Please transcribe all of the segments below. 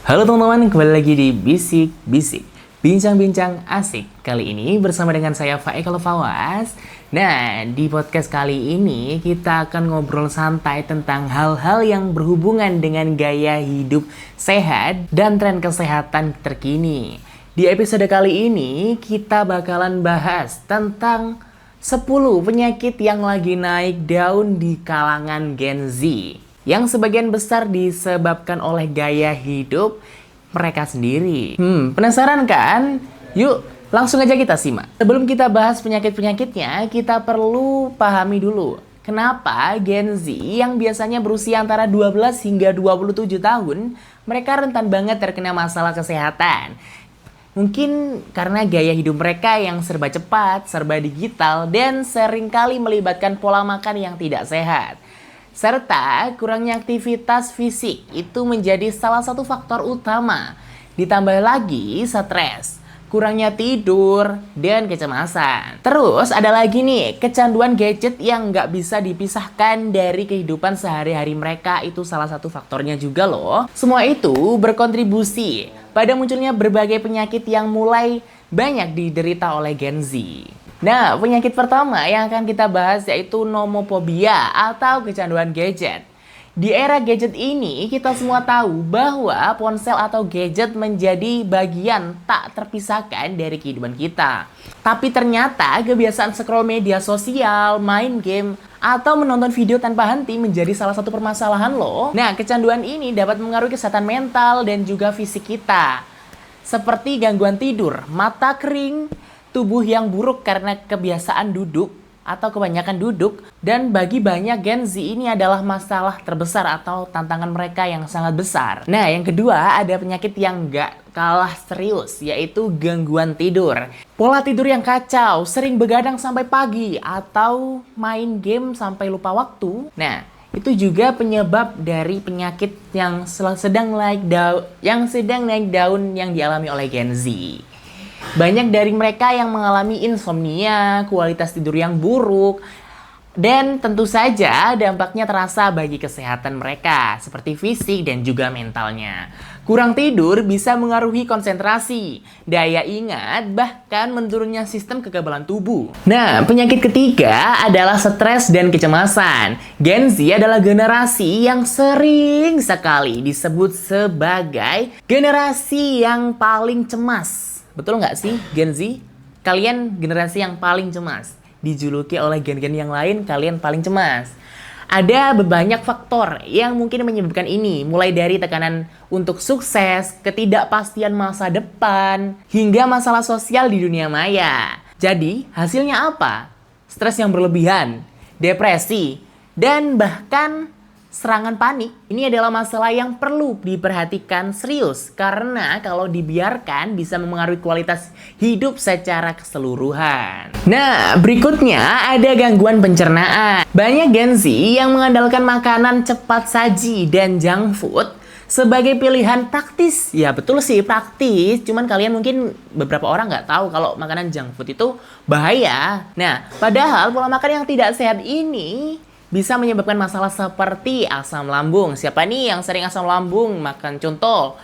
Halo teman-teman, kembali lagi di Bisik Bisik, bincang-bincang asik. Kali ini bersama dengan saya Faik Fawas. Nah, di podcast kali ini kita akan ngobrol santai tentang hal-hal yang berhubungan dengan gaya hidup sehat dan tren kesehatan terkini. Di episode kali ini kita bakalan bahas tentang 10 penyakit yang lagi naik daun di kalangan Gen Z, yang sebagian besar disebabkan oleh gaya hidup mereka sendiri. Penasaran kan? Yuk, langsung aja kita simak. Sebelum kita bahas penyakit-penyakitnya, kita perlu pahami dulu kenapa Gen Z yang biasanya berusia antara 12 hingga 27 tahun, mereka rentan banget terkena masalah kesehatan. Mungkin karena gaya hidup mereka yang serba cepat, serba digital, dan seringkali melibatkan pola makan yang tidak sehat. Serta kurangnya aktivitas fisik itu menjadi salah satu faktor utama. Ditambah lagi stres, kurangnya tidur, dan kecemasan. Terus ada lagi nih, kecanduan gadget yang nggak bisa dipisahkan dari kehidupan sehari-hari mereka, itu salah satu faktornya juga loh. Semua itu berkontribusi pada munculnya berbagai penyakit yang mulai banyak diderita oleh Gen Z. Nah, penyakit pertama yang akan kita bahas yaitu nomophobia atau kecanduan gadget. Di era gadget ini, kita semua tahu bahwa ponsel atau gadget menjadi bagian tak terpisahkan dari kehidupan kita. Tapi ternyata kebiasaan scroll media sosial, main game, atau menonton video tanpa henti menjadi salah satu permasalahan loh. Nah, kecanduan ini dapat mengaruhi kesehatan mental dan juga fisik kita. Seperti gangguan tidur, mata kering, tubuh yang buruk karena kebiasaan duduk atau kebanyakan duduk, dan bagi banyak Gen Z ini adalah masalah terbesar atau tantangan mereka yang sangat besar. Nah, yang kedua ada penyakit yang gak kalah serius, yaitu gangguan tidur. Pola tidur yang kacau, sering begadang sampai pagi, atau main game sampai lupa waktu. Nah, itu juga penyebab dari penyakit yang sedang naik daun yang dialami oleh Gen Z. Banyak dari mereka yang mengalami insomnia, kualitas tidur yang buruk, dan tentu saja dampaknya terasa bagi kesehatan mereka, seperti fisik dan juga mentalnya. Kurang tidur bisa mengaruhi konsentrasi, daya ingat, bahkan menurunnya sistem kekebalan tubuh. Nah, penyakit ketiga adalah stres dan kecemasan. Gen Z adalah generasi yang sering sekali disebut sebagai generasi yang paling cemas. Betul nggak sih Gen Z? Kalian generasi yang paling cemas. Dijuluki oleh gen-gen yang lain, kalian paling cemas. Ada banyak faktor yang mungkin menyebabkan ini. Mulai dari tekanan untuk sukses, ketidakpastian masa depan, hingga masalah sosial di dunia maya. Jadi, hasilnya apa? Stres yang berlebihan, depresi, dan bahkan serangan panik. Ini adalah masalah yang perlu diperhatikan serius, karena kalau dibiarkan bisa memengaruhi kualitas hidup secara keseluruhan. Nah, berikutnya ada gangguan pencernaan. Banyak Gen Z yang mengandalkan makanan cepat saji dan junk food sebagai pilihan praktis. Ya betul sih, praktis. Cuman kalian mungkin beberapa orang nggak tahu kalau makanan junk food itu bahaya. Nah, padahal pola makan yang tidak sehat ini bisa menyebabkan masalah seperti asam lambung. Siapa nih yang sering asam lambung? Makan contoh,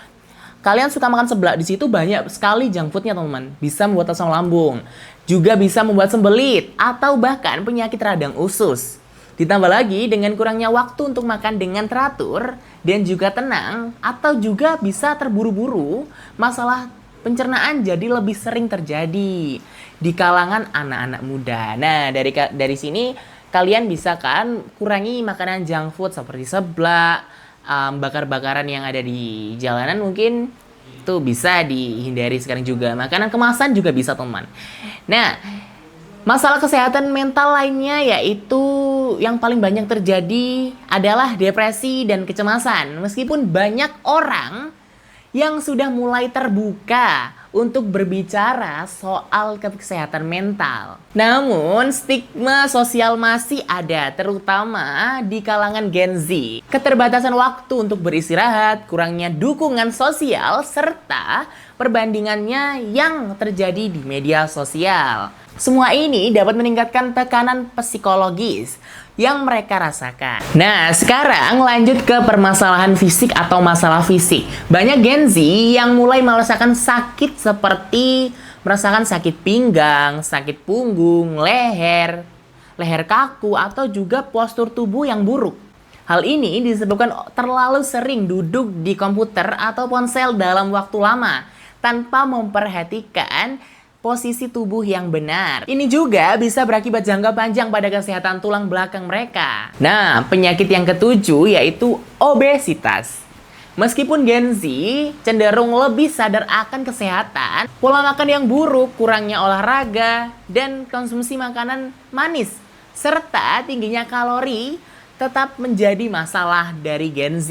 kalian suka makan seblak, di situ banyak sekali junk foodnya teman-teman. Bisa membuat asam lambung, juga bisa membuat sembelit, atau bahkan penyakit radang usus. Ditambah lagi dengan kurangnya waktu untuk makan dengan teratur dan juga tenang, atau juga bisa terburu-buru, masalah pencernaan jadi lebih sering terjadi di kalangan anak-anak muda. Nah, dari sini kalian bisa kan kurangi makanan junk food seperti seblak, bakar-bakaran yang ada di jalanan, mungkin itu bisa dihindari sekarang juga. Makanan kemasan juga bisa teman. Nah, masalah kesehatan mental lainnya yaitu yang paling banyak terjadi adalah depresi dan kecemasan. Meskipun banyak orang yang sudah mulai terbuka untuk berbicara soal kesehatan mental, namun stigma sosial masih ada, terutama di kalangan Gen Z. Keterbatasan waktu untuk beristirahat, kurangnya dukungan sosial, serta perbandingannya yang terjadi di media sosial. Semua ini dapat meningkatkan tekanan psikologis yang mereka rasakan. Nah, sekarang lanjut ke permasalahan fisik atau masalah fisik. Banyak Gen Z yang mulai merasakan sakit seperti merasakan sakit pinggang, sakit punggung, leher kaku, atau juga postur tubuh yang buruk. Hal ini disebabkan terlalu sering duduk di komputer atau ponsel dalam waktu lama tanpa memperhatikan posisi tubuh yang benar. Ini juga bisa berakibat jangka panjang pada kesehatan tulang belakang mereka. Nah, penyakit yang ketujuh yaitu obesitas. Meskipun Gen Z cenderung lebih sadar akan kesehatan, pola makan yang buruk, kurangnya olahraga, dan konsumsi makanan manis, serta tingginya kalori tetap menjadi masalah dari Gen Z.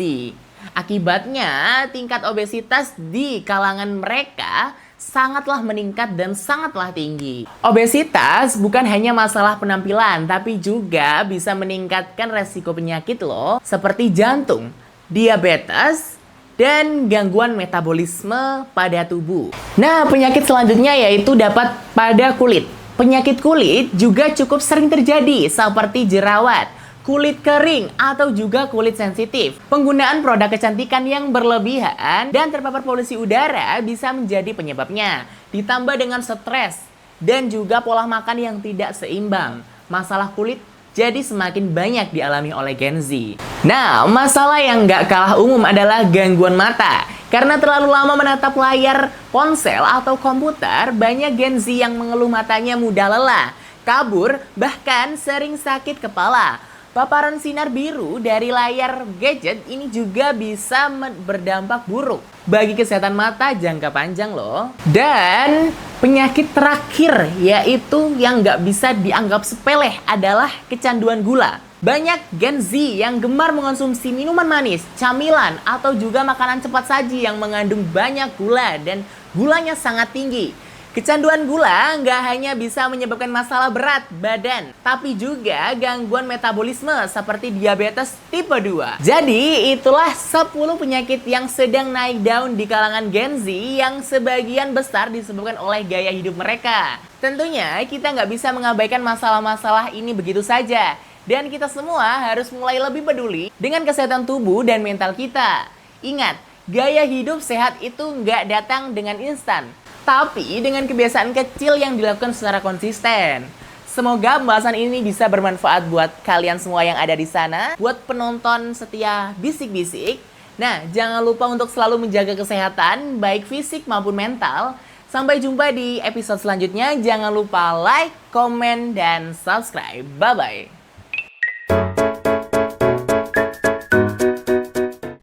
Akibatnya, tingkat obesitas di kalangan mereka sangatlah meningkat dan sangatlah tinggi. Obesitas bukan hanya masalah penampilan, tapi juga bisa meningkatkan resiko penyakit loh, seperti jantung, diabetes, dan gangguan metabolisme pada tubuh. Nah, penyakit selanjutnya yaitu dapat pada kulit. Penyakit kulit juga cukup sering terjadi, seperti jerawat, kulit kering, atau juga kulit sensitif. Penggunaan produk kecantikan yang berlebihan dan terpapar polusi udara bisa menjadi penyebabnya. Ditambah dengan stres dan juga pola makan yang tidak seimbang, masalah kulit jadi semakin banyak dialami oleh Gen Z. Nah, masalah yang gak kalah umum adalah gangguan mata. Karena terlalu lama menatap layar ponsel atau komputer, banyak Gen Z yang mengeluh matanya mudah lelah, kabur, bahkan sering sakit kepala. Paparan sinar biru dari layar gadget ini juga bisa berdampak buruk bagi kesehatan mata jangka panjang loh. Dan penyakit terakhir yaitu yang nggak bisa dianggap sepele adalah kecanduan gula. Banyak Gen Z yang gemar mengonsumsi minuman manis, camilan, atau juga makanan cepat saji yang mengandung banyak gula dan gulanya sangat tinggi. Kecanduan gula nggak hanya bisa menyebabkan masalah berat badan, tapi juga gangguan metabolisme seperti diabetes tipe 2. Jadi itulah 10 penyakit yang sedang naik daun di kalangan Gen Z yang sebagian besar disebabkan oleh gaya hidup mereka. Tentunya kita nggak bisa mengabaikan masalah-masalah ini begitu saja. Dan kita semua harus mulai lebih peduli dengan kesehatan tubuh dan mental kita. Ingat, gaya hidup sehat itu nggak datang dengan instan, tapi dengan kebiasaan kecil yang dilakukan secara konsisten. Semoga pembahasan ini bisa bermanfaat buat kalian semua yang ada di sana. Buat penonton setia Bisik-Bisik. Nah, jangan lupa untuk selalu menjaga kesehatan, baik fisik maupun mental. Sampai jumpa di episode selanjutnya. Jangan lupa like, komen, dan subscribe. Bye-bye.